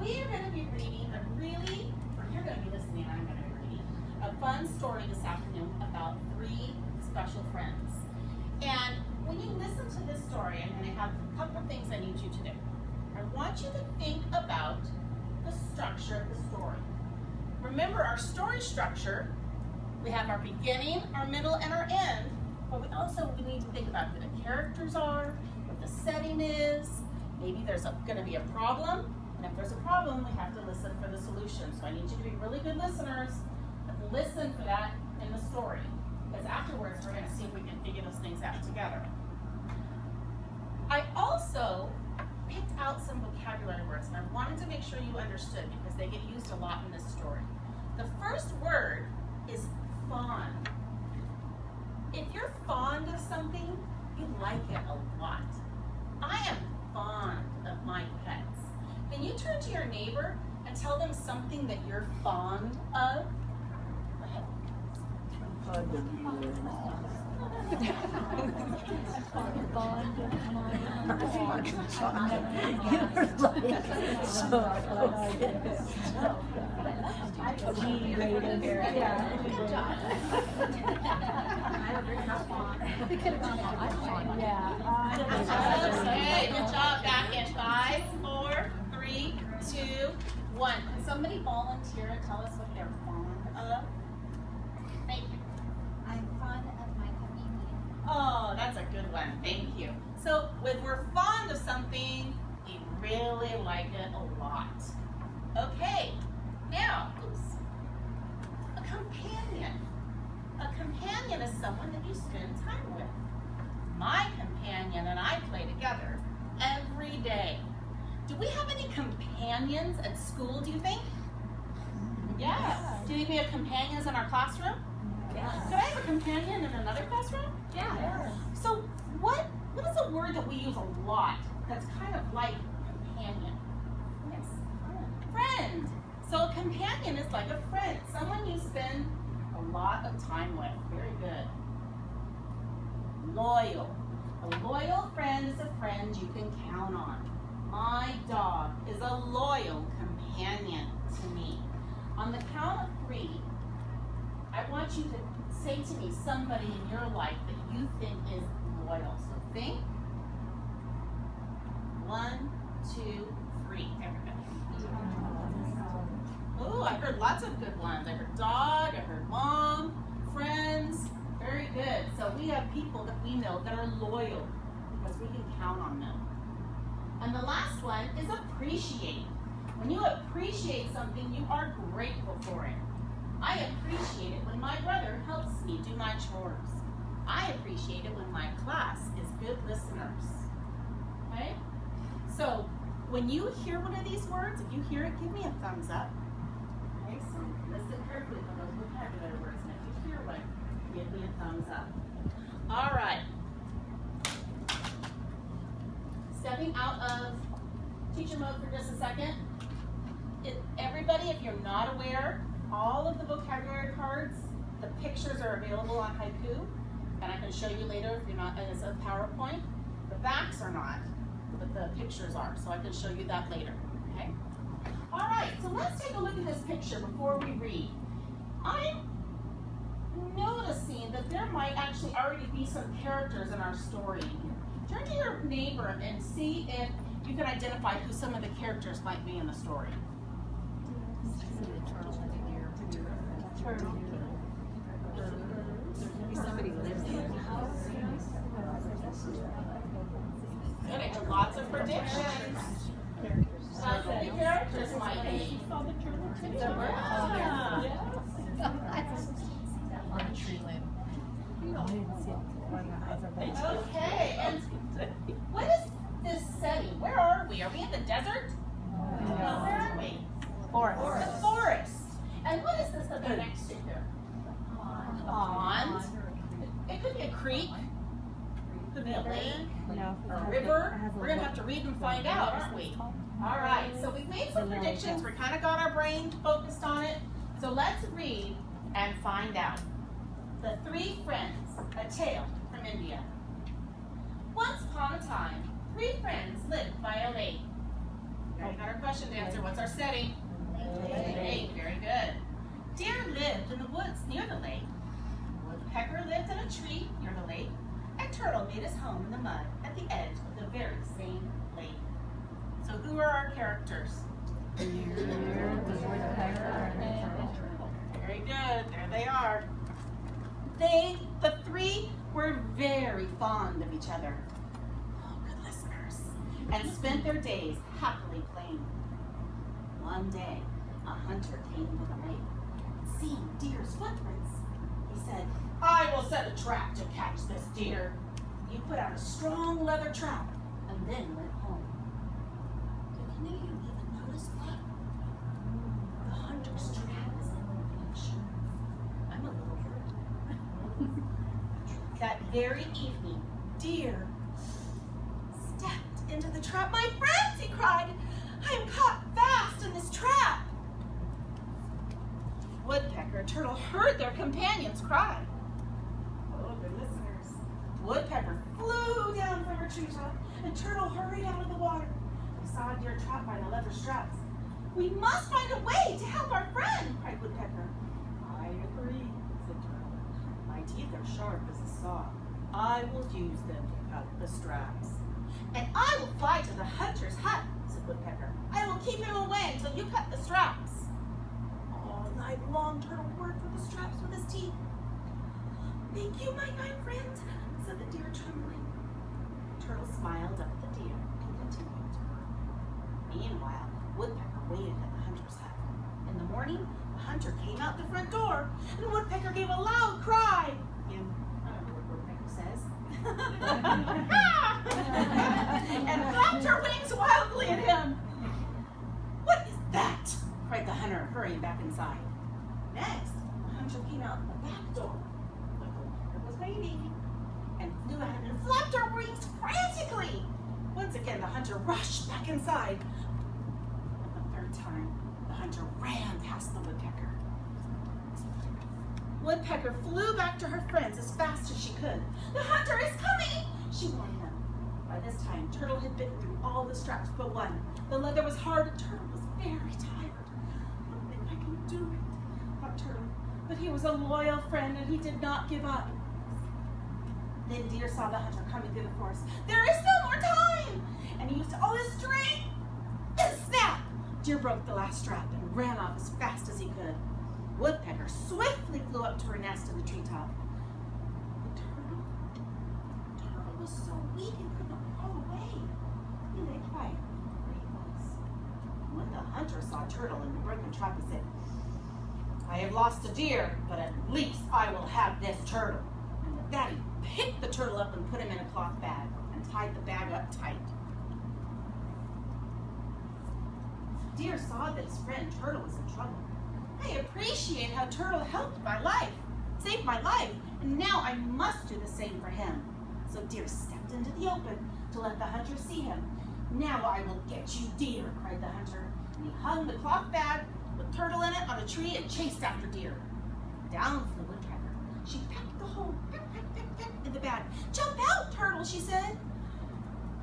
we are going to be reading a really, or you're going to be listening, I'm going to be reading, a fun story this afternoon about 3 special friends. And when you listen to this story, I'm going to have a couple of things I need you to do. I want you to think about the structure of the story. Remember our story structure, we have our beginning, our middle, and our end, but we need to think about who the characters are, what the setting is, maybe there's going to be a problem, and if there's a problem, we have to listen for the solution. So I need you to be really good listeners and listen for that in the story, because afterwards we're going to see if we can figure those things out together. I also picked out some vocabulary words, and I wanted to make sure you understood because they get used a lot in this story. The first word is fond. If you're fond of something, you like it a lot. I am fond of my pets. Can you turn to your neighbor and tell them something that you're fond of? Go ahead. Fond of you. Fond of my dog. You're like so Good job. We could have gone on. Okay, good job. Back in 5, 4, 3, 2, 1. Can somebody volunteer and tell us what they're fond of? Thank you. I'm fond of my comedian. Oh, that's a good one. Thank you. So when we're fond of something, we really like it a lot. Okay, now, a companion. A companion is someone that you spend time with. My companion and I play together every day. Do we have any companions at school, do you think? Yes. Do you think we have companions in our classroom? Yes. Do I have a companion in another classroom? Yeah. Yes. So what is a word that we use a lot that's kind of like companion? Yes. Friend. So a companion is like a friend, someone you spend a lot of time with. Very good. Loyal. A loyal friend is a friend you can count on. My dog is a loyal companion to me. On the count of 3, I want you to say to me somebody in your life that you think is loyal. So think. 1, 2, 3. Everybody. Oh, I heard lots of good ones. I heard dog, I heard mom, friends. Very good. So we have people that we know that are loyal because we can count on them. And the last one is appreciate. When you appreciate something, you are grateful for it. I appreciate it when my brother helps me do my chores. I appreciate it when my class is good listeners. Okay? So when you hear one of these words, if you hear it, give me a thumbs up. Okay, so listen carefully for those vocabulary words. And if you hear one, give me a thumbs up. All right. Stepping out of teacher mode for just a second. Everybody, if you're not aware, all of the vocabulary cards, the pictures are available on Haiku, and I can show you later if you're not as a PowerPoint. The backs are not, but the pictures are, so I can show you that later. Okay? All right, so let's take a look at this picture before we read. I'm noticing that there might actually already be some characters in our story in here. Turn to your neighbor and see if you can identify who some of the characters might be in the story. Maybe somebody lives in the house. Good, I heard lots of predictions. Lots of the characters might be. On a tree limb. Okay, and what is this setting? Where are we? Are we in the desert? No, where are we? Forest. The forest. And what is this that we're next to here? Pond. It could be a creek. It could be a lake. Or a river. We're going to have to read and find out, aren't we? All right, so we've made some predictions. We kind of got our brain focused on it. So let's read and find out. The 3 Friends, a tale from India. Once upon a time, 3 friends lived by a lake. You got our question? question to answer. What's our setting? Lake. Very good. Deer lived in the woods near the lake. Woodpecker lived in a tree near the lake. And Turtle made his home in the mud at the edge of the very same lake. So who are our characters? Deer, the woodpecker, and the turtle. Very good. There they are. The three, were very fond of each other. Oh, good listeners. And spent their days happily playing. One day, a hunter came to the lake. Seeing deer's footprints, he said, "I will set a trap to catch this deer." He put out a strong leather trap and then went home. But can you even notice what? The hunter's trap is in the picture. I'm a little hurt. That very evening, Deer stepped into the trap. "My friends," he cried, "I am caught fast in this trap." Woodpecker and Turtle heard their companions cry. Oh, good listeners. Woodpecker flew down from her treetop, and Turtle hurried out of the water. They saw Deer trapped by the leather straps. "We must find a way to help our friend," cried Woodpecker. "I agree," said Turtle. "My teeth are sharp as a saw. I will use them to cut the straps." "And I will fly to the hunter's hut," said Woodpecker. "I will keep him away until you cut the straps." All night long, Turtle worked with the straps with his teeth. "Thank you, my kind friend," said the deer, trembling. Turtle smiled up at the deer and continued to work. Meanwhile, Woodpecker waited at the hunter's hut. In the morning, the hunter came out the front door, and Woodpecker gave a loud cry. I don't know what Woodpecker says. And flapped her wings wildly at him. "What is that?" cried the hunter, hurrying back inside. Next, the hunter came out the back door. The Woodpecker was waiting, and flew out and flapped her wings frantically. Once again, the hunter rushed back inside. And the third time, the hunter ran past the woodpecker. Woodpecker flew back to her friends as fast as she could. "The hunter is coming," she warned them. By this time, Turtle had bitten through all the straps but one. The leather was hard and Turtle was very tired. "I don't think I can do it," thought Turtle. But he was a loyal friend and he did not give up. Then Deer saw the hunter coming through the forest. "There is no more time!" And he used all his strength. And snap! Deer broke the last strap and ran off as fast as he could. Woodpecker swiftly flew up to her nest in the treetop. But Turtle was so weak and could not crawl away. He lay quiet where he was. When the hunter saw Turtle in the broken trap, he said, "I have lost a deer, but at least I will have this turtle." And with that, he picked the turtle up and put him in a cloth bag and tied the bag up tight. Deer saw that his friend Turtle was in trouble. "I appreciate how Turtle helped my life, saved my life, and now I must do the same for him." So Deer stepped into the open to let the hunter see him. "Now I will get you, Deer," cried the hunter, and he hung the cloth bag with Turtle in it on a tree and chased after Deer. Down flew Woodpecker. She pecked the hole, peck, peck, peck, peck, in the bag. "Jump out, Turtle," she said.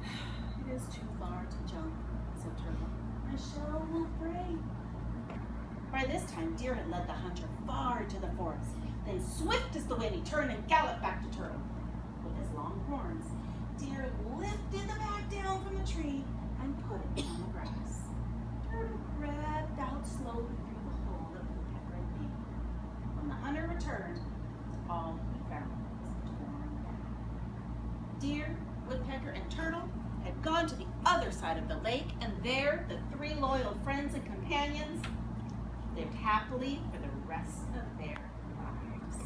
"It is too far to jump," said Turtle. "My shell will break." By this time, Deer had led the hunter far into the forest. Then, swift as the wind, he turned and galloped back to Turtle. With his long horns, Deer lifted the bag down from the tree and put it on the grass. Turtle crept out slowly through the hole that Woodpecker had made. When the hunter returned, all he found was a torn bag. Deer, Woodpecker, and Turtle had gone to the other side of the lake, and there the three loyal friends and companions lived happily for the rest of their lives.